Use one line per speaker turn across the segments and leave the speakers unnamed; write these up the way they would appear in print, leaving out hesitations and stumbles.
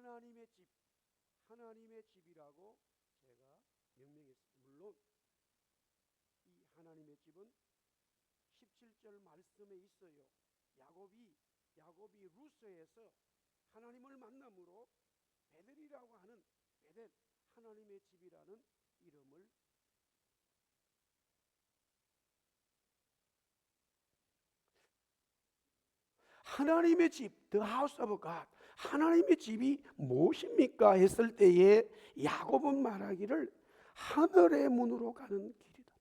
하나님의 집, 하나님의 집이라고 제가 명명했습니다. 물론 이 하나님의 집은 17절 말씀에 있어요. 야곱이 루스에서 하나님을 만남으로 베델이라고 하는 베델, 하나님의 집이라는 이름을 하나님의 집, The House of God, 하나님의 집이 무엇입니까? 했을 때에 야곱은 말하기를 하늘의 문으로 가는 길이다.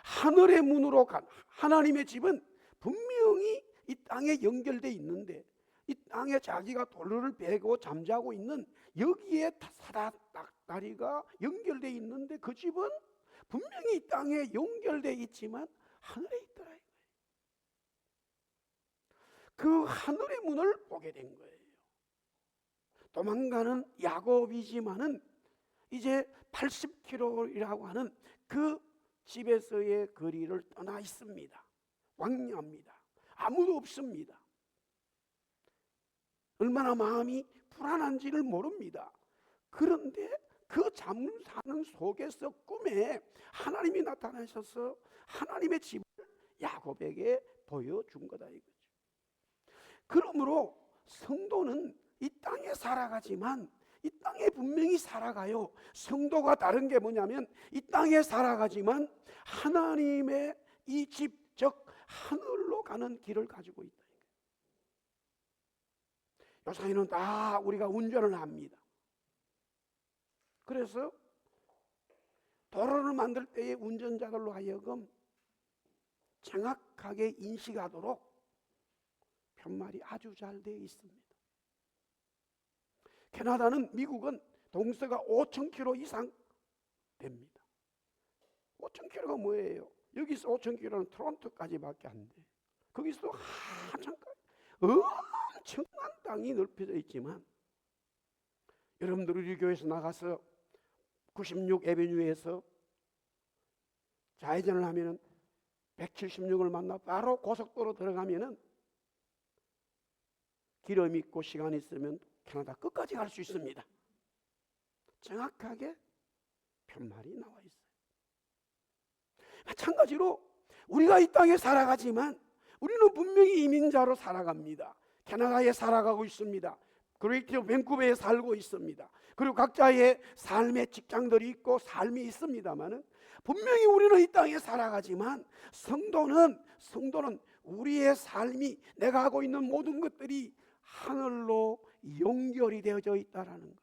하늘의 문으로 간 하나님의 집은 분명히 이 땅에 연결되어 있는데, 이 땅에 자기가 돌을 베고 잠자고 있는 여기에 사다리가 연결되어 있는데, 그 집은 분명히 이 땅에 연결되어 있지만 하늘에 있더라 이거예요. 그 하늘의 문을 보게 된 거예요. 도망가는 야곱이지만은 이제 80km이라고 하는 그 집에서의 거리를 떠나 있습니다. 왕래합니다. 아무도 없습니다. 얼마나 마음이 불안한지를 모릅니다. 그런데 그 잠자는 속에서 꿈에 하나님이 나타나셔서 하나님의 집을 야곱에게 보여준 거다 이거죠. 그러므로 성도는 이 땅에 살아가지만 이 땅에 분명히 살아가요. 성도가 다른 게 뭐냐면 이 땅에 살아가지만 하나님의 이 집, 즉 하늘로 가는 길을 가지고 있다. 요새는 다 우리가 운전을 합니다. 그래서 도로를 만들 때의 운전자들로 하여금 정확하게 인식하도록 편말이 아주 잘 되어 있습니다. 캐나다는, 미국은 동서가 5,000km 이상 됩니다. 5,000km가 뭐예요? 여기서 5,000km는 토론토까지밖에 안 돼. 거기서도 한참까지 엄청난 땅이 넓혀져 있지만, 여러분들 우리 교회에서 나가서 96 에베뉴에서 좌회전을 하면은 176을 만나 바로 고속도로 들어가면은 기름 있고 시간 있으면 캐나다 끝까지 갈 수 있습니다. 정확하게 편말이 나와 있어요. 마찬가지로 우리가 이 땅에 살아가지만 우리는 분명히 이민자로 살아갑니다. 캐나다에 살아가고 있습니다. 그레이트 밴쿠버에 살고 있습니다. 그리고 각자의 삶의 직장들이 있고 삶이 있습니다만은 분명히 우리는 이 땅에 살아가지만 성도는 우리의 삶이, 내가 하고 있는 모든 것들이 하늘로 연결이 되어져 있다라는 거예요.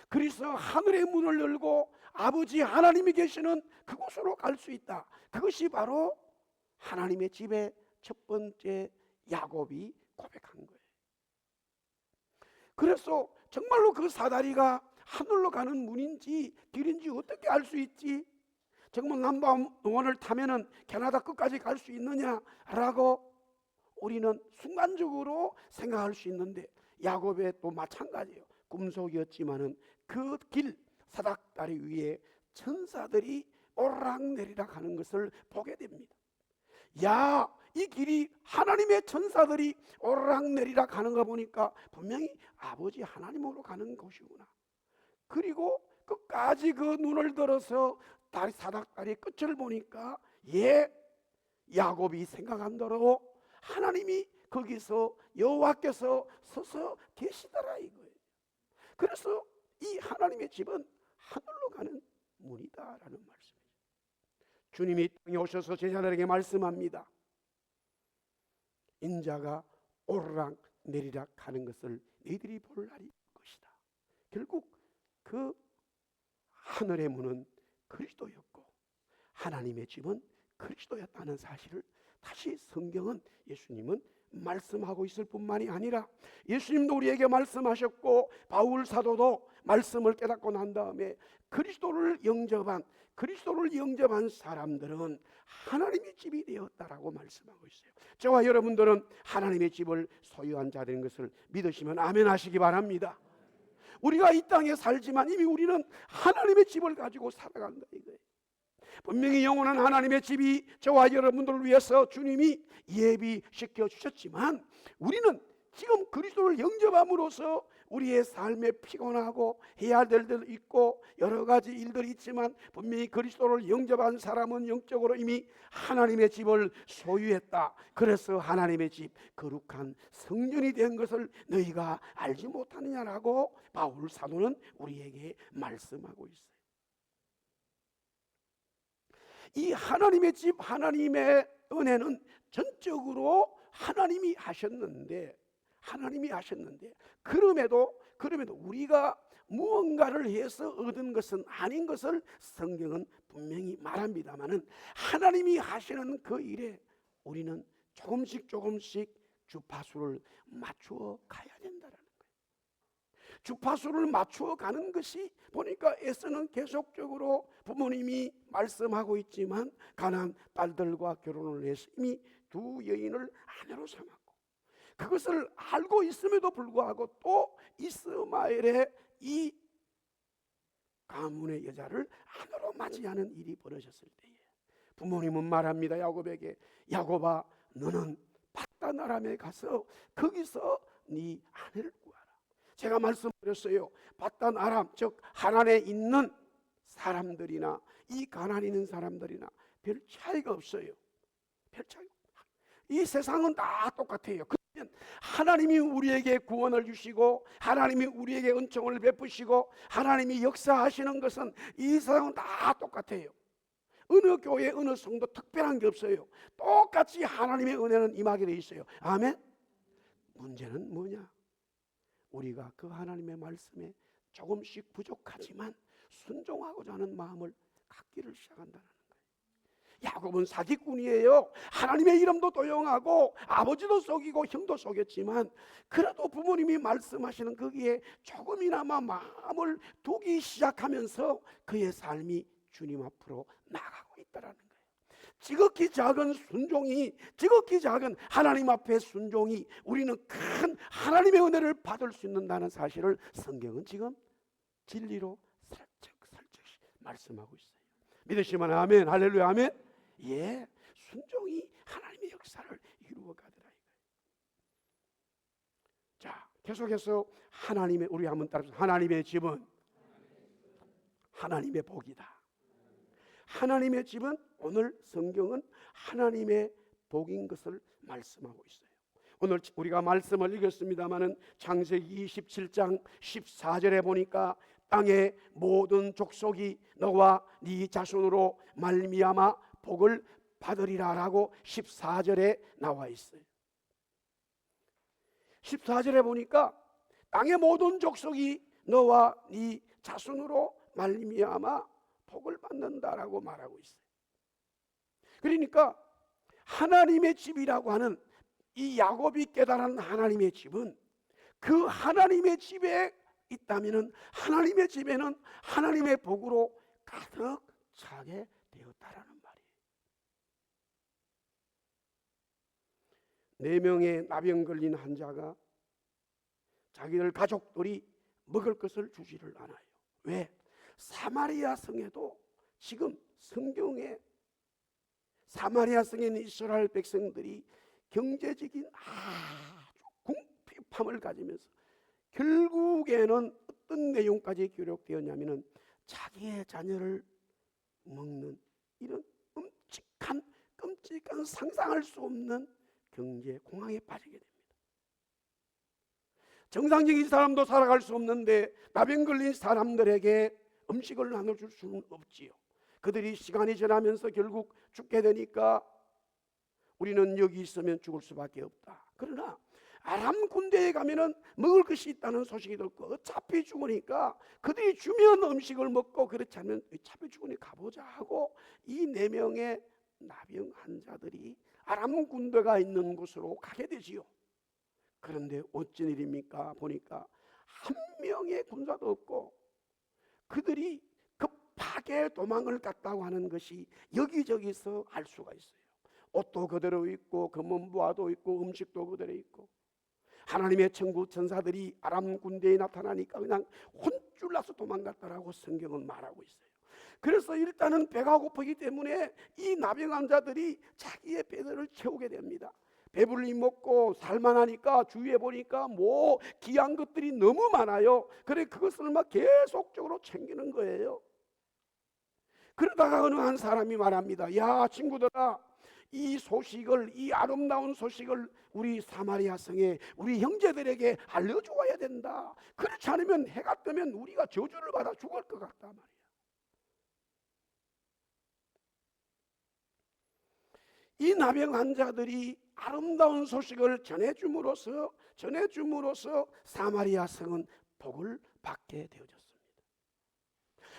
그래서 하늘의 문을 열고 아버지 하나님이 계시는 그곳으로 갈 수 있다. 그것이 바로 하나님의 집의 첫 번째 야곱이 고백한 거예요. 그래서 정말로 그 사다리가 하늘로 가는 문인지 길인지 어떻게 알 수 있지? 정말 넘버원을 타면은 캐나다 끝까지 갈 수 있느냐라고 우리는 순간적으로 생각할 수 있는데, 야곱의 또 마찬가지예요. 꿈속이었지만은 그 길, 사닥다리 위에 천사들이 오르락내리락 하는 것을 보게 됩니다. 야, 이 길이 하나님의 천사들이 오르락내리락 하는 거 보니까 분명히 아버지 하나님으로 가는 곳이구나. 그리고 끝까지 그 눈을 들어서 사닥다리 끝을 보니까 야곱이 생각한 대로 하나님이 거기서 여호와께서 서서 계시더라 이거예요. 그래서 이 하나님의 집은 하늘로 가는 문이다라는 말씀이죠. 주님이 땅에 오셔서 제자들에게 말씀합니다. 인자가 오르락 내리락 하는 것을 너희들이 볼 날이 올 것이다. 결국 그 하늘의 문은 그리스도였고 하나님의 집은 그리스도였다는 사실을 다시 성경은, 예수님은 말씀하고 있을 뿐만이 아니라 예수님도 우리에게 말씀하셨고 바울 사도도 말씀을 깨닫고 난 다음에 그리스도를 영접한 사람들은 하나님의 집이 되었다라고 말씀하고 있어요. 저와 여러분들은 하나님의 집을 소유한 자들인 것을 믿으시면 아멘 하시기 바랍니다. 우리가 이 땅에 살지만 이미 우리는 하나님의 집을 가지고 살아간다 이거예요. 분명히 영원한 하나님의 집이 저와 여러분들을 위해서 주님이 예비시켜 주셨지만 우리는 지금 그리스도를 영접함으로써 우리의 삶에 피곤하고 해야 될 일도 있고 여러 가지 일들이 있지만, 분명히 그리스도를 영접한 사람은 영적으로 이미 하나님의 집을 소유했다. 그래서 하나님의 집, 거룩한 성전이 된 것을 너희가 알지 못하느냐라고 바울 사도는 우리에게 말씀하고 있어요. 이 하나님의 집, 하나님의 은혜는 전적으로 하나님이 하셨는데 그럼에도 우리가 무언가를 해서 얻은 것은 아닌 것을 성경은 분명히 말합니다마는, 하나님이 하시는 그 일에 우리는 조금씩 주파수를 맞추어 가야 된다는 거예요. 주파수를 맞추어 가는 것이 보니까 에서는 계속적으로 부모님이 말씀하고 있지만 가나안 딸들과 결혼을 해서 이미 두 여인을 아내로 삼았고, 그것을 알고 있음에도 불구하고 또 이스마엘의 이 가문의 여자를 아내로 맞이하는 일이 벌어졌을 때에 부모님은 말합니다. 야곱에게, 야곱아, 너는 밧단 아람에 가서 거기서 네 아내를 구하라. 제가 말씀드렸어요. 밧단 아람, 즉 하란에 있는 사람들이나 이 가나안에 있는 사람들이나 별 차이가 없어요. 별 차이가 없어요. 이 세상은 다 똑같아요. 그러면 하나님이 우리에게 구원을 주시고 하나님이 우리에게 은총을 베푸시고 하나님이 역사하시는 것은 이 세상은 다 똑같아요. 어느 교회, 어느 성도 특별한 게 없어요. 똑같이 하나님의 은혜는 임하게 돼 있어요. 아멘. 문제는 뭐냐? 우리가 그 하나님의 말씀에 조금씩 부족하지만 순종하고자 하는 마음을 갖기를 시작한다는 거예요. 야곱은 사기꾼이에요. 하나님의 이름도 도용하고 아버지도 속이고 형도 속였지만 그래도 부모님이 말씀하시는 거기에 조금이나마 마음을 두기 시작하면서 그의 삶이 주님 앞으로 나가고 있다는 거예요. 지극히 작은 순종이, 지극히 작은 하나님 앞의 순종이 우리는 큰 하나님의 은혜를 받을 수 있다는 사실을 성경은 지금 진리로 살짝 말씀하고 있어요. 믿으시면 아멘, 할렐루야, 아멘. 예, 순종이 하나님의 역사를 이루어가더라 이거예요. 자, 계속해서 하나님의, 우리 한번 따라서, 하나님의 집은 하나님의 복이다. 하나님의 집은, 오늘 성경은 하나님의 복인 것을 말씀하고 있어요. 오늘 우리가 말씀을 읽었습니다마는 창세기 27장 14절에 보니까 땅의 모든 족속이 너와 네 자손으로 말미암아 복을 받으리라라고 14절에 나와 있어요. 14절에 보니까 땅의 모든 족속이 너와 네 자손으로 말미암아 복을 받는다라고 말하고 있어요. 그러니까 하나님의 집이라고 하는 이 야곱이 깨달은 하나님의 집은, 그 하나님의 집에 있다면은 하나님의 집에는 하나님의 복으로 가득 차게 되었다라는 말이에요. 4명의 나병 걸린 환자가 자기들 가족들이 먹을 것을 주지를 않아요. 왜? 사마리아 성에도 지금 성경에 사마리아 성에 있는 이스라엘 백성들이 경제적인 아주 궁핍함을 가지면서 결국에는 어떤 내용까지 기록되었냐면은 자기의 자녀를 먹는 이런 끔찍한 상상할 수 없는 경제 공황에 빠지게 됩니다. 정상적인 사람도 살아갈 수 없는데 나병 걸린 사람들에게 음식을 나눠줄 수는 없지요. 그들이 시간이 지나면서 결국 죽게 되니까 우리는 여기 있으면 죽을 수밖에 없다. 그러나 아람 군대에 가면은 먹을 것이 있다는 소식이 듣고 어차피 죽으니까 그들이 주면 음식을 먹고, 그렇지 않으면 어차피 죽으니까 가보자 하고 이 4명의 나병 환자들이 아람 군대가 있는 곳으로 가게 되지요. 그런데 어쩐 일입니까? 보니까 한 명의 군사도 없고 그들이 급하게 도망을 갔다고 하는 것이 여기저기서 알 수가 있어요. 옷도 그대로 있고 금은보화도 있고 음식도 그대로 있고, 하나님의 천구 천사들이 아람 군대에 나타나니까 그냥 혼쭐 나서 도망갔다라고 성경은 말하고 있어요. 그래서 일단은 배가 고프기 때문에 이 나병 환자들이 자기의 배들을 채우게 됩니다. 배불리 먹고 살만하니까 주위에 보니까 뭐 귀한 것들이 너무 많아요. 그래 그것을 막 계속적으로 챙기는 거예요. 그러다가 어느 한 사람이 말합니다. 야 친구들아, 이 소식을, 이 아름다운 소식을 우리 사마리아 성에 우리 형제들에게 알려주어야 된다. 그렇지 않으면 해가 뜨면 우리가 저주를 받아 죽을 것 같다 말이야. 이 나병 환자들이 아름다운 소식을 전해줌으로써 사마리아 성은 복을 받게 되어졌습니다.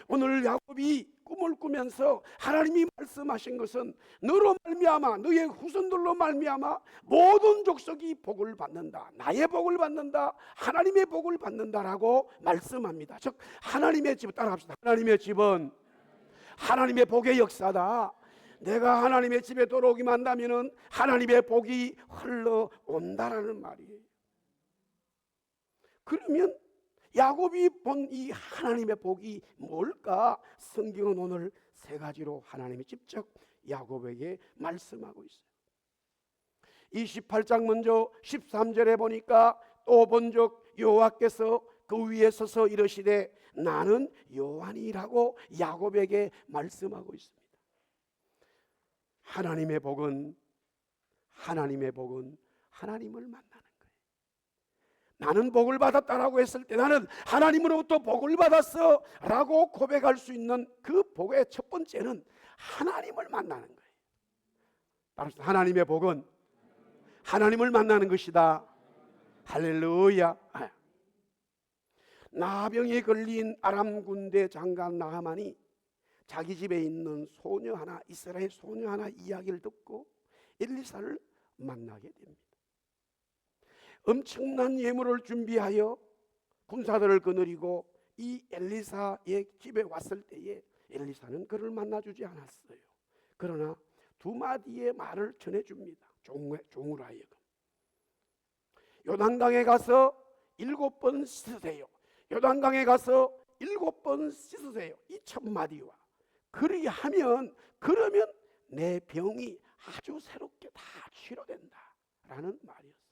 오늘 야곱이 꿈을 꾸면서 하나님이 말씀하신 것은 너로 말미암아, 너의 후손들로 말미암아 모든 족속이 복을 받는다, 나의 복을 받는다, 하나님의 복을 받는다라고 말씀합니다. 즉 하나님의 집, 따라합시다. 하나님의 집은 하나님의 복의 역사다. 내가 하나님의 집에 들어오기만 한다면 하나님의 복이 흘러온다라는 말이에요. 그러면 야곱이 본 이 하나님의 복이 뭘까? 성경은 오늘 세 가지로 하나님이 직접 야곱에게 말씀하고 있어요. 28장 먼저 13절에 보니까 또 본즉 여호와께서 그 위에 서서 이르시되 나는 여호와니라고 야곱에게 말씀하고 있습니다. 하나님의 복은 하나님을 만나는 거예요. 나는 복을 받았다라고 했을 때 나는 하나님으로부터 복을 받았어 라고 고백할 수 있는 그 복의 첫 번째는 하나님을 만나는 거예요. 따라서 하나님의 복은 하나님을 만나는 것이다. 할렐루야. 나병에 걸린 아람 군대 장관 나하만이 자기 집에 있는 소녀 하나, 이스라엘 소녀 하나 이야기를 듣고 엘리사를 만나게 됩니다. 엄청난 예물을 준비하여 군사들을 거느리고 이 엘리사의 집에 왔을 때에 엘리사는 그를 만나주지 않았어요. 그러나 두 마디의 말을 전해줍니다. 종으로 하여금 요단강에 가서 7번 씻으세요. 요단강에 가서 7번 씻으세요. 이 첫 마디와 그러면 내 병이 아주 새롭게 다 치료된다라는 말이었어요.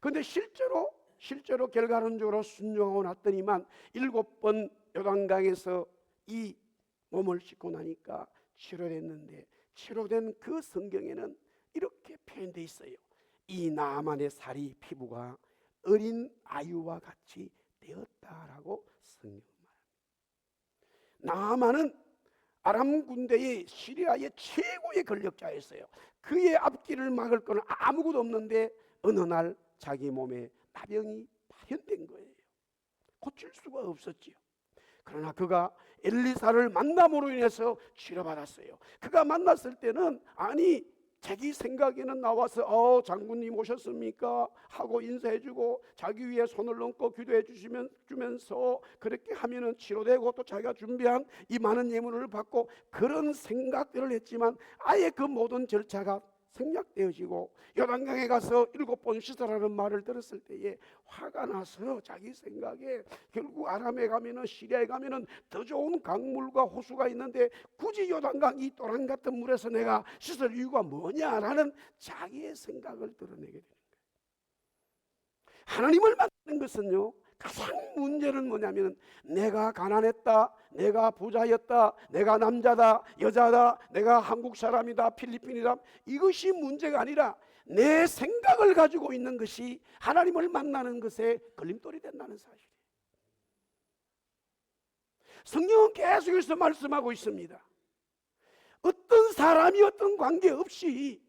그런데 실제로 결과론적으로 순종하고 났더니만 7번 요단강에서 이 몸을 씻고 나니까 치료됐는데, 치료된 그 성경에는 이렇게 표현되어 있어요. 이 나아만의 살이 피부가 어린 아유와 같이 되었다라고 성경은 말합니다. 나아만은 아람 군대의 시리아의 최고의 권력자였어요. 그의 앞길을 막을 건 아무것도 없는데 어느 날 자기 몸에 나병이 발현된 거예요. 고칠 수가 없었지요. 그러나 그가 엘리사를 만남으로 인해서 치료받았어요. 그가 만났을 때는 자기 생각에는 나와서 장군님 오셨습니까? 하고 인사해주고 자기 위에 손을 얹고 기도해 주면서 그렇게 하면은 치료되고 또 자기가 준비한 이 많은 예물을 받고 그런 생각들을 했지만 아예 그 모든 절차가 생략되어지고 요단강에 가서 7번 씻으라는 말을 들었을 때에 화가 나서 자기 생각에 결국 아람에 가면은 시리아에 가면은 더 좋은 강물과 호수가 있는데 굳이 요단강 이 또랑 같은 물에서 내가 씻을 이유가 뭐냐라는 자기의 생각을 드러내게 되는 거예요. 하나님을 만나는 것은요, 가장 문제는 뭐냐면 내가 가난했다, 내가 부자였다, 내가 남자다, 여자다, 내가 한국 사람이다, 필리핀이다, 이것이 문제가 아니라 내 생각을 가지고 있는 것이 하나님을 만나는 것에 걸림돌이 된다는 사실이에요. 성경은 계속해서 말씀하고 있습니다. 어떤 사람이 어떤 관계없이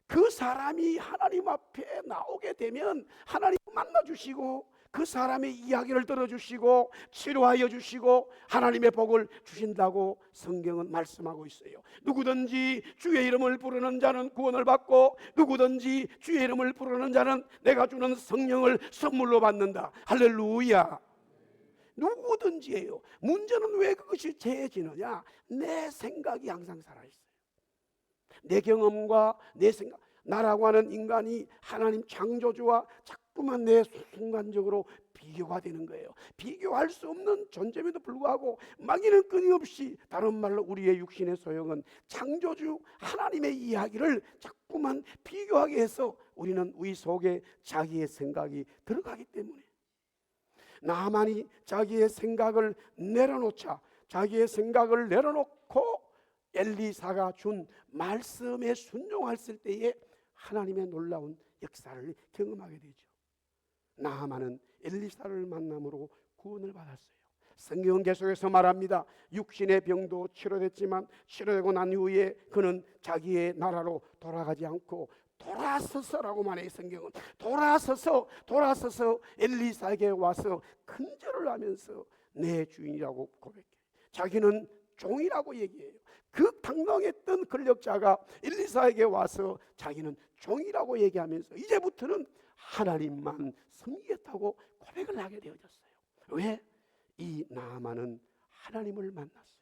그 사람이 하나님 앞에 나오게 되면 하나님 만나주시고 그 사람의 이야기를 들어주시고 치료하여 주시고 하나님의 복을 주신다고 성경은 말씀하고 있어요. 누구든지 주의 이름을 부르는 자는 구원을 받고 누구든지 주의 이름을 부르는 자는 내가 주는 성령을 선물로 받는다. 할렐루야. 누구든지예요. 문제는 왜 그것이 죄지느냐? 내 생각이 항상 살아있어요. 내 경험과 내 생각. 나라고 하는 인간이 하나님 창조주와 자꾸만 내 순간적으로 비교가 되는 거예요. 비교할 수 없는 존재임에도 불구하고 마귀는 끊임없이, 다른 말로 우리의 육신의 소용은 창조주 하나님의 이야기를 자꾸만 비교하게 해서 우리는 우리 속에 자기의 생각이 들어가기 때문에, 나만이 자기의 생각을 내려놓자, 자기의 생각을 내려놓고 엘리사가 준 말씀에 순종했을 때에 하나님의 놀라운 역사를 경험하게 되죠. 나아만은 엘리사를 만남으로 구원을 받았어요. 성경은 계속해서 말합니다. 육신의 병도 치료됐지만 치료되고 난 이후에 그는 자기의 나라로 돌아가지 않고 돌아서서라고 말해요. 성경은 돌아서서 엘리사에게 와서 큰절을 하면서 내 주인이라고 고백해요. 자기는 종이라고 얘기해요. 그 당당했던 권력자가 엘리사에게 와서 자기는 종이라고 얘기하면서 이제부터는 하나님만 섬기겠다고 고백을 하게 되어졌어요. 왜? 이 나아만은 하나님을 만났어요.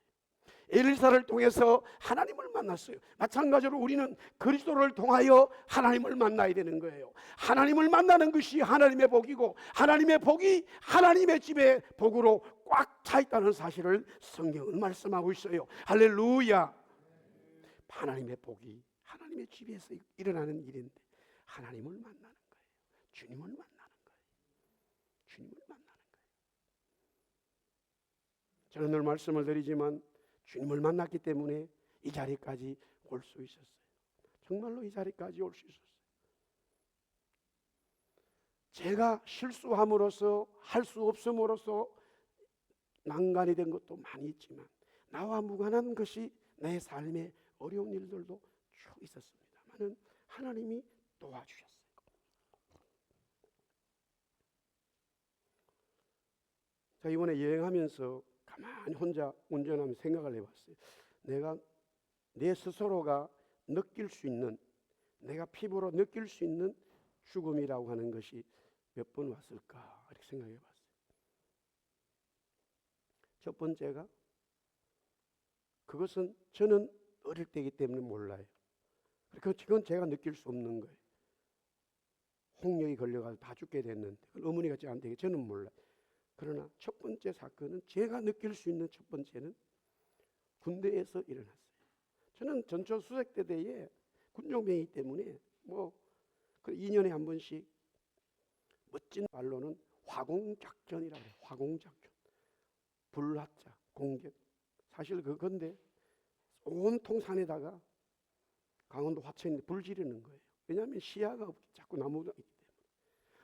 엘리사를 통해서 하나님을 만났어요. 마찬가지로 우리는 그리스도를 통하여 하나님을 만나야 되는 거예요. 하나님을 만나는 것이 하나님의 복이고, 하나님의 복이 하나님의 집에 복으로 꽉 차 있다는 사실을 성경은 말씀하고 있어요. 할렐루야. 하나님의 복이 하나님의 집에서 일어나는 일인데 하나님을 만나는 거예요. 주님을 만나는 거예요. 주님을 만나는 거예요. 저는 늘 말씀을 드리지만 주님을 만났기 때문에 이 자리까지 올 수 있었어요. 정말로 이 자리까지 올 수 있었어요. 제가 실수함으로써, 할 수 없음으로써 난간이 된 것도 많이 있지만, 나와 무관한 것이 내 삶의 어려운 일들도 쭉 있었습니다만은 하나님이 도와주셨어요. 자, 이번에 여행하면서 가만히 혼자 운전하면서 생각을 해봤어요. 내가 내 스스로가 느낄 수 있는, 내가 피부로 느낄 수 있는 죽음이라고 하는 것이 몇 번 왔을까 이렇게 생각해봤어요. 첫 번째가, 그것은 저는 어릴 때이기 때문에 몰라요. 그건 제가 느낄 수 없는 거예요. 홍역이 걸려가지고 다 죽게 됐는데 그건 어머니가 저한테, 저는 몰라요. 그러나 첫 번째 사건은, 제가 느낄 수 있는 첫 번째는 군대에서 일어났어요. 저는 전초 수색대대에 군종병이기 때문에 뭐 2년에 한 번씩 멋진 말로는 화공작전이라고 해요. 화공작전. 불화자, 공격. 사실 그건데 온통 산에다가 강원도 화천인데 불 지르는 거예요. 왜냐하면 시야가 자꾸 나무가 있기 때문에.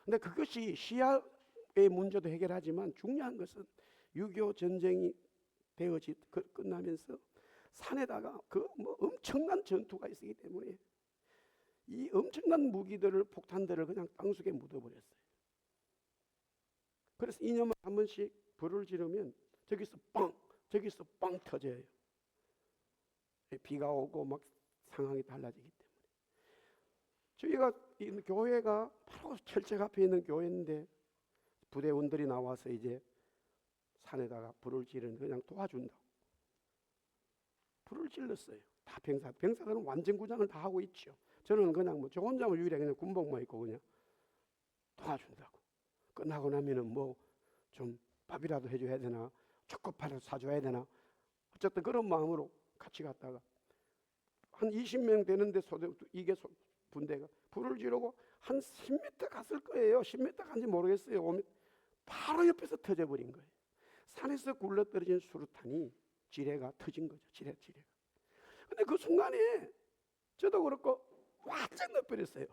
근데 그것이 시야의 문제도 해결하지만 중요한 것은 6.25 전쟁이 끝나면서 산에다가 엄청난 전투가 있었기 때문에 이 엄청난 무기들을, 폭탄들을 그냥 땅속에 묻어버렸어요. 그래서 2년마다 한 번씩 불을 지르면 저기서 빵 터져요. 비가 오고 막 상황이 달라지기 때문에. 저희가 이 교회가 바로 철책 앞에 있는 교회인데 부대원들이 나와서 이제 산에다가 불을 지르는, 그냥 도와준다고 불을 질렀어요. 다 병사들은 완전구장을 다 하고 있죠. 저는 그냥 저 혼자 유일하게 그냥 군복만 입고 그냥 도와준다고. 끝나고 나면은 좀 밥이라도 해줘야 되나, 초코파이라도 사줘야 되나, 어쨌든 그런 마음으로 같이 갔다가 한 20명 되는데 분대가 불을 지르고 한 10m 갔을 거예요. 10m 간지 모르겠어요. 바로 옆에서 터져버린 거예요. 산에서 굴러떨어진 수류탄이 지뢰가 터진 거죠. 지뢰가. 근데 그 순간에 저도 그렇고 완전 넣어버렸어요.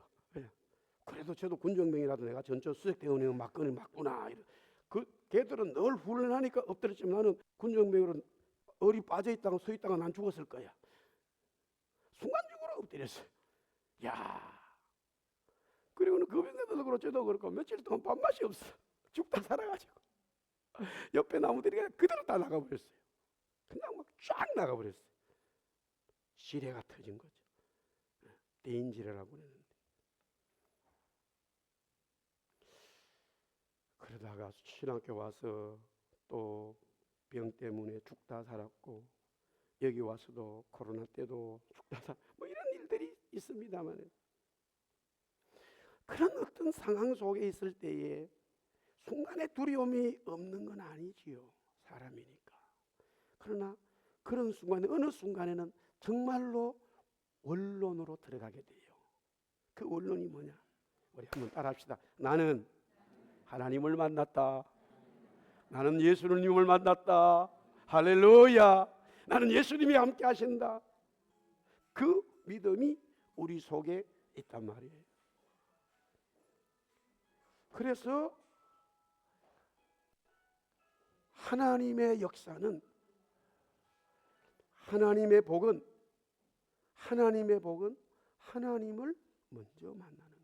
그래도 저도 군정병이라도 내가 전처 수색대원이면 막건을 맞구나. 걔들은 늘 훈련하니까 엎드렸지만 나는 군정병으로 얼이 빠져있다가 서있다가 난 죽었을 거야. 순간적으로 엎드렸어요. 야, 그리고는 그 병사들도 그렇고 저도 그렇고 며칠 동안 밥맛이 없어. 죽다 살아가지고 옆에 나무들이 그냥 그대로 다 나가버렸어요. 그냥 막 쫙 나가버렸어요. 지뢰가 터진 거죠. 대인지뢰라고 그러는데. 그러다가 신학교 와서 또 병 때문에 죽다 살았고, 여기 와서도 코로나 때도 죽다 이런 일들이 있습니다만, 그런 어떤 상황 속에 있을 때에 순간에 두려움이 없는 건 아니지요. 사람이니까. 그러나 그런 순간에 어느 순간에는 정말로 원론으로 들어가게 돼요. 그 원론이 뭐냐? 우리 한번 따라합시다. 나는 하나님을 만났다. 나는 예수님을 만났다. 할렐루야. 나는 예수님이 함께 하신다. 그 믿음이 우리 속에 있단 말이에요. 그래서 하나님의 역사는, 하나님의 복은 하나님을 먼저 만나는 거예요.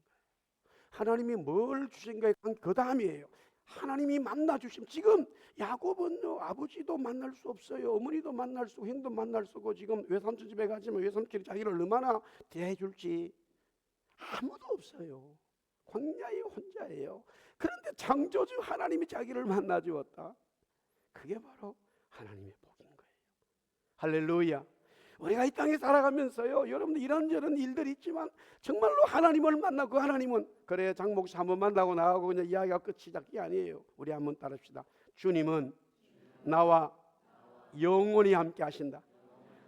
하나님이 뭘 주신가에 그 다음이에요. 하나님이 만나 주심. 지금 야곱은요, 아버지도 만날 수 없어요. 어머니도 만날 수, 형도 만날 수 없고, 지금 외삼촌 집에 가지만 외삼촌이 자기를 얼마나 대해 줄지 아무도 없어요. 광야에 혼자예요. 그런데 창조주 하나님이 자기를 만나 주었다. 그게 바로 하나님의 복인 거예요. 할렐루야. 우리가 이 땅에 살아가면서요, 여러분들 이런저런 일들이 있지만 정말로 하나님을 만나고, 그 하나님은 그래 장목사 한번 만나고 나가고 그냥 이야기가 끝이 작게 아니에요. 우리 한번 따라합시다. 주님은 나와 영원히 함께 하신다.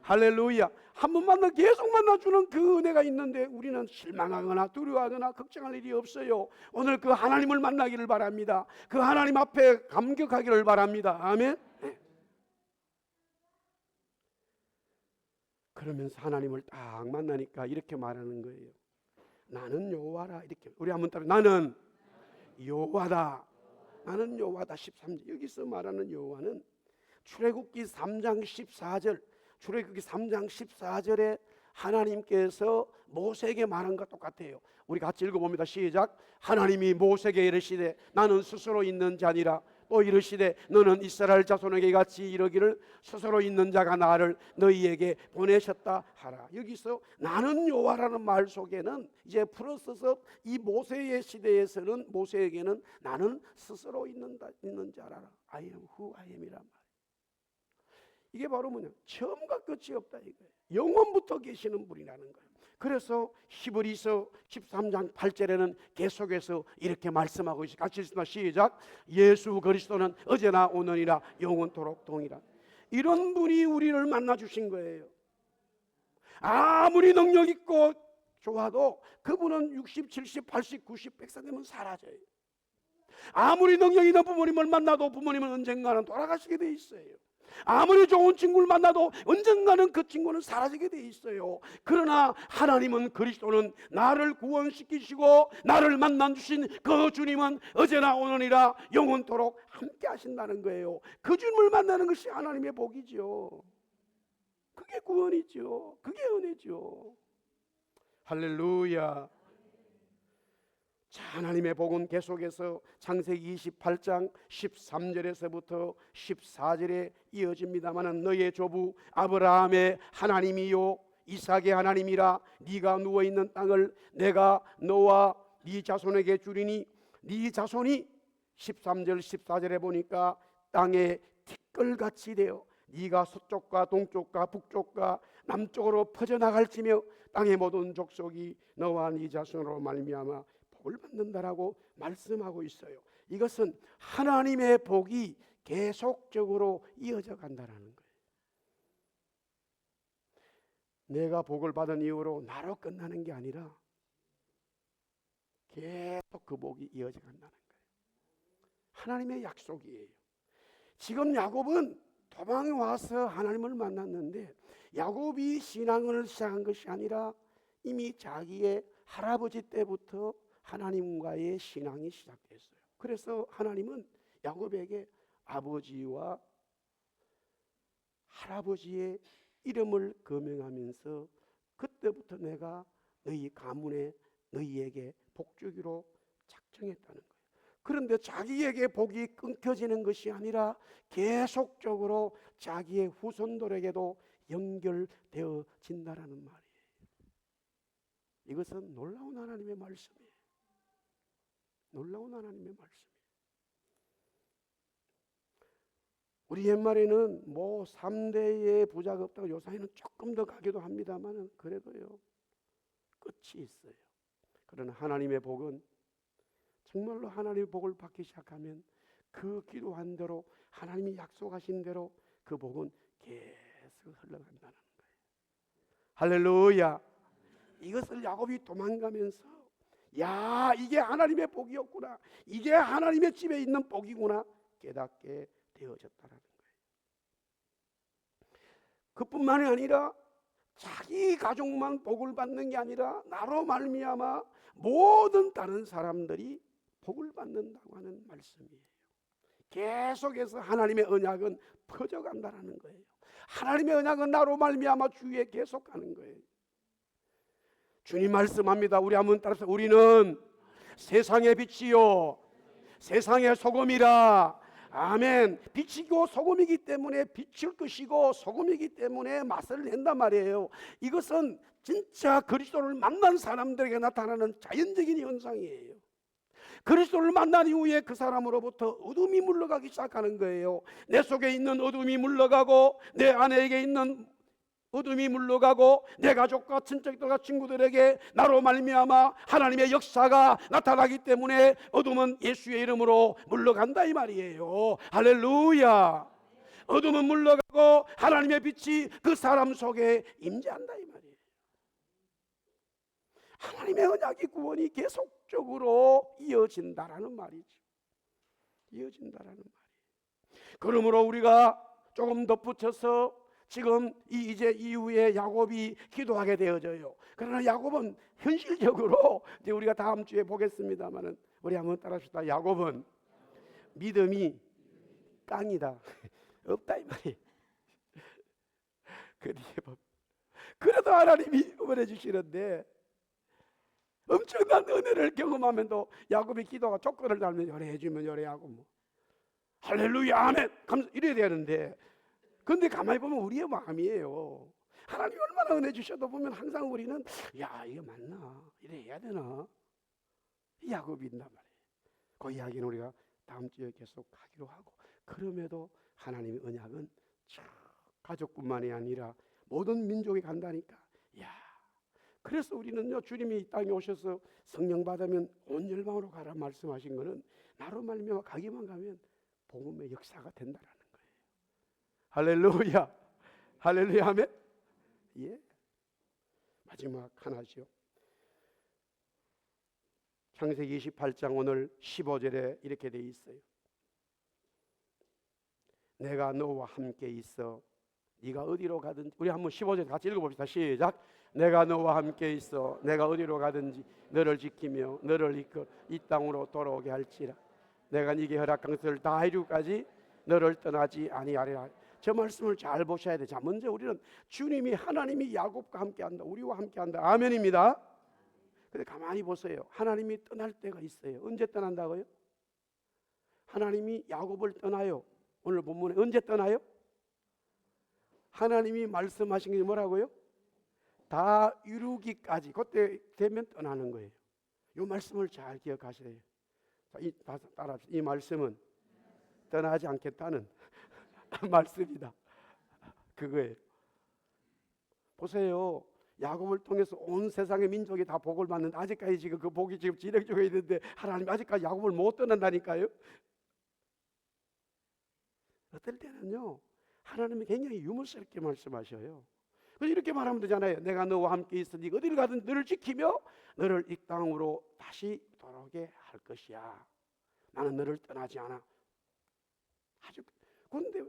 할렐루야. 한 번 만나 계속 만나주는 그 은혜가 있는데 우리는 실망하거나 두려워하거나 걱정할 일이 없어요. 오늘 그 하나님을 만나기를 바랍니다. 그 하나님 앞에 감격하기를 바랍니다. 아멘. 네. 그러면서 하나님을 딱 만나니까 이렇게 말하는 거예요. 나는 여호와라. 이렇게 우리 한번 따라, 나는 여호와다. 나는 여호와다. 13절 여기서 말하는 여호와는 출애굽기 3장 14절, 출애굽기 3장 14절에 하나님께서 모세에게 말한 것 똑같아요. 우리 같이 읽어봅니다. 시작. 하나님이 모세에게 이르시되 나는 스스로 있는 자니라. 또 이르시되 너는 이스라엘 자손에게 같이 이르기를 스스로 있는 자가 나를 너희에게 보내셨다 하라. 여기서 나는 여호와라는 말 속에는 이제 플러스서 이 모세의 시대에서는 모세에게는 나는 스스로 있는 자라. I am who I am이란 말. 이게 바로 뭐냐? 처음과 끝이 없다 이거예요. 영원부터 계시는 분이라는 거예요. 그래서 히브리서 13장 8절에는 계속해서 이렇게 말씀하고 있어요. 같이 읽습니다. 시작. 예수 그리스도는 어제나 오늘이나 영원토록 동일한. 이런 분이 우리를 만나 주신 거예요. 아무리 능력 있고 좋아도 그분은 60, 70, 80, 90, 100세 되면 사라져요. 아무리 능력 있는 부모님을 만나도 부모님은 언젠가는 돌아가시게 돼 있어요. 아무리 좋은 친구를 만나도 언젠가는 그 친구는 사라지게 돼 있어요. 그러나 하나님은, 그리스도는 나를 구원시키시고 나를 만나 주신 그 주님은 어제나 오늘이라 영원토록 함께 하신다는 거예요. 그 주님을 만나는 것이 하나님의 복이죠. 그게 구원이죠. 그게 은혜죠. 할렐루야. 자, 하나님의 복은 계속해서 창세기 28장 13절에서부터 14절에 이어집니다마는 너의 조부 아브라함의 하나님이요 이삭의 하나님이라. 네가 누워있는 땅을 내가 너와 네 자손에게 주리니 네 자손이 13절 14절에 보니까 땅에 티끌같이 되어 네가 서쪽과 동쪽과 북쪽과 남쪽으로 퍼져나갈지며 땅의 모든 족속이 너와 네 자손으로 말미암아 복을 받는다라고 말씀하고 있어요. 이것은 하나님의 복이 계속적으로 이어져 간다라는 거예요. 내가 복을 받은 이후로 나로 끝나는 게 아니라 계속 그 복이 이어져 간다는 거예요. 하나님의 약속이에요. 지금 야곱은 도망에 와서 하나님을 만났는데 야곱이 신앙을 시작한 것이 아니라 이미 자기의 할아버지 때부터 하나님과의 신앙이 시작됐어요. 그래서 하나님은 야곱에게 아버지와 할아버지의 이름을 거명하면서 그때부터 내가 너희 가문에 너희에게 복 주기로 작정했다는 거예요. 그런데 자기에게 복이 끊겨지는 것이 아니라 계속적으로 자기의 후손들에게도 연결되어진다라는 말이에요. 이것은 놀라운 하나님의 말씀이에요. 놀라운 하나님의 말씀이에요. 우리 옛말에는 뭐 3대의 부자가 없다고 요새는 조금 더 가기도 합니다만 그래도요 끝이 있어요. 그러나 하나님의 복은 정말로 하나님의 복을 받기 시작하면 그 기도한 대로 하나님이 약속하신 대로 그 복은 계속 흘러간다는 거예요. 할렐루야. 이것을 야곱이 도망가면서 야, 이게 하나님의 복이었구나, 이게 하나님의 집에 있는 복이구나 깨닫게 되어졌다는 거예요. 그뿐만이 아니라 자기 가족만 복을 받는 게 아니라 나로 말미암아 모든 다른 사람들이 복을 받는다고 하는 말씀이에요. 계속해서 하나님의 언약은 퍼져간다는 거예요. 하나님의 언약은 나로 말미암아 주위에 계속 가는 거예요. 주님 말씀합니다. 우리 한번 따라서 우리는 세상의 빛이요 세상의 소금이라. 아멘. 빛이고 소금이기 때문에 빛일 것이고 소금이기 때문에 맛을 낸단 말이에요. 이것은 진짜 그리스도를 만난 사람들에게 나타나는 자연적인 현상이에요. 그리스도를 만난 이후에 그 사람으로부터 어둠이 물러가기 시작하는 거예요. 내 속에 있는 어둠이 물러가고 내 아내에게 있는 어둠이 물러가고 내 가족과 친척들과 친구들에게 나로 말미암아 하나님의 역사가 나타나기 때문에 어둠은 예수의 이름으로 물러간다 이 말이에요. 할렐루야. 어둠은 물러가고 하나님의 빛이 그 사람 속에 임재한다 이 말이에요. 하나님의 언약이 구원이 계속적으로 이어진다라는 말이죠. 이어진다라는 말이에요. 그러므로 우리가 조금 덧붙여서 지금 이제 이후에 야곱이 기도하게 되어져요. 그러나 야곱은 현실적으로 이제 우리가 다음 주에 보겠습니다만은 우리 한번 따라합시다. 야곱은 믿음이 깡이다. 없다 이 말이에요. 그래도 하나님이 응원해 주시는데 엄청난 은혜를 경험하면도 야곱의 기도가 조건을 달면 열애해주면 열애하고 뭐 할렐루야 아멘 이래야 되는데, 근데 가만히 보면 우리의 마음이에요. 하나님이 얼마나 은혜 주셔도 보면 항상 우리는 야 이게 맞나 이래 해야 되나 이 야곱이 있단 말이에요. 그 이야기는 우리가 다음 주에 계속 하기로 하고, 그럼에도 하나님의 언약은 가족뿐만이 아니라 모든 민족이 간다니까. 야, 그래서 우리는요 주님이 이 땅에 오셔서 성령 받으면 온 열방으로 가라 말씀하신 거는 나로 말미암아 가기만 가면 복음의 역사가 된다라는 거예요. 할렐루야, 할렐루야 하면 예. 마지막 하나죠. 창세기 28장 오늘 15절에 이렇게 돼 있어요. 내가 너와 함께 있어 네가 어디로 가든지. 우리 한번 15절 같이 읽어봅시다. 시작. 내가 너와 함께 있어 내가 어디로 가든지 너를 지키며 너를 이끌어 이 땅으로 돌아오게 할지라. 내가 네게 허락한 것을 다 이루기까지 너를 떠나지 아니하리라. 저 말씀을 잘 보셔야 돼. 자, 먼저 우리는 주님이 하나님이 야곱과 함께한다, 우리와 함께한다. 아멘입니다. 근데 가만히 보세요. 하나님이 떠날 때가 있어요. 언제 떠난다고요? 하나님이 야곱을 떠나요. 오늘 본문에 언제 떠나요? 하나님이 말씀하신 게 뭐라고요? 다 이루기까지, 그때 되면 떠나는 거예요. 이 말씀을 잘 기억하셔야 돼요. 이 말씀은 떠나지 않겠다는 말씀이다. 그거예요. 보세요. 야곱을 통해서 온 세상의 민족이 다 복을 받는데 아직까지 지금 그 복이 지금 진행 중에 있는데 하나님 아직까지 야곱을 못 떠난다니까요. 어떨 때는요 하나님이 굉장히 유머스럽게 말씀하셔요. 그래서 이렇게 말하면 되잖아요. 내가 너와 함께 있어 네가 어디를 가든 너를 지키며 너를 이 땅으로 다시 돌아오게 할 것이야. 나는 너를 떠나지 않아. 아주 근데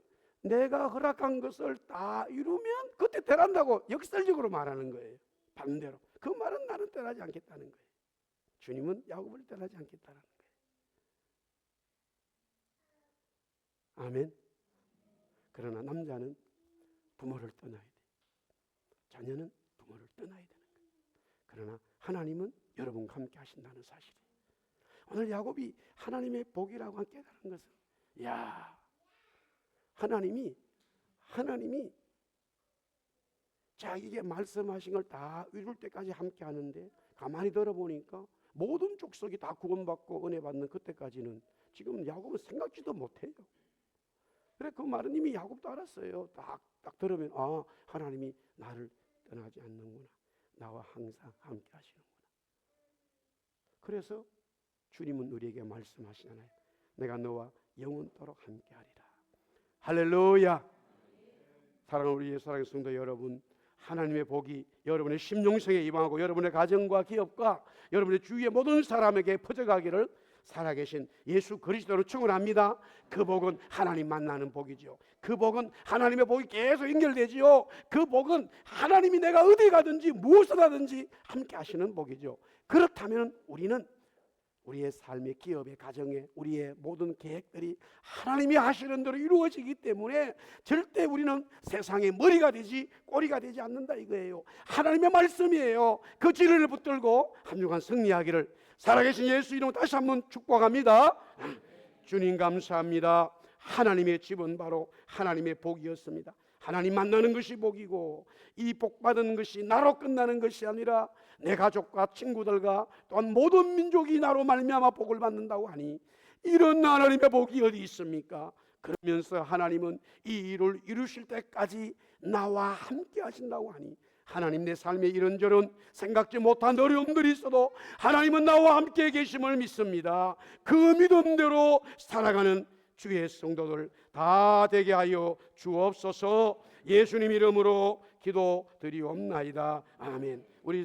내가 허락한 것을 다 이루면 그때 떠난다고 역설적으로 말하는 거예요. 반대로 그 말은 나는 떠나지 않겠다는 거예요. 주님은 야곱을 떠나지 않겠다는 거예요. 아멘. 그러나 남자는 부모를 떠나야 돼. 자녀는 부모를 떠나야 되는 거예요. 그러나 하나님은 여러분과 함께 하신다는 사실이에요. 오늘 야곱이 하나님의 복이라고 깨달은 것은 야, 하나님이 자기에게 말씀하신 걸 다 이룰 때까지 함께 하는데 가만히 들어보니까 모든 족속이 다 구원받고 은혜 받는 그때까지는 지금 야곱은 생각지도 못해요. 그래 그 말은 이미 야곱도 알았어요. 딱 들으면 아, 하나님이 나를 떠나지 않는구나. 나와 항상 함께 하시는구나. 그래서 주님은 우리에게 말씀하시잖아요. 내가 너와 영원토록 함께하리라. 할렐루야. 사랑하는 우리 사랑하는 성도 여러분, 하나님의 복이 여러분의 심령성에 임하고 여러분의 가정과 기업과 여러분의 주위의 모든 사람에게 퍼져가기를 살아계신 예수 그리스도로 축원합니다. 그 복은 하나님 만나는 복이죠. 그 복은 하나님의 복이 계속 연결되지요. 그 복은 하나님이 내가 어디 가든지 무엇을 하든지 함께 하시는 복이죠. 그렇다면 우리는 우리의 삶의 기업의 가정에 우리의 모든 계획들이 하나님이 하시는 대로 이루어지기 때문에 절대 우리는 세상의 머리가 되지 꼬리가 되지 않는다 이거예요. 하나님의 말씀이에요. 그 진리를 붙들고 한 주간 승리하기를 살아계신 예수 이름 다시 한번 축복합니다. 주님 감사합니다. 하나님의 집은 바로 하나님의 복이었습니다. 하나님 만나는 것이 복이고 이 복받은 것이 나로 끝나는 것이 아니라 내 가족과 친구들과 또한 모든 민족이 나로 말미암아 복을 받는다고 하니 이런 하나님의 복이 어디 있습니까? 그러면서 하나님은 이 일을 이루실 때까지 나와 함께 하신다고 하니 하나님 내 삶에 이런저런 생각지 못한 어려움들이 있어도 하나님은 나와 함께 계심을 믿습니다. 그 믿음대로 살아가는 주의 성도들 다 되게 하여 주옵소서. 예수님 이름으로 기도드리옵나이다. 아멘. 우리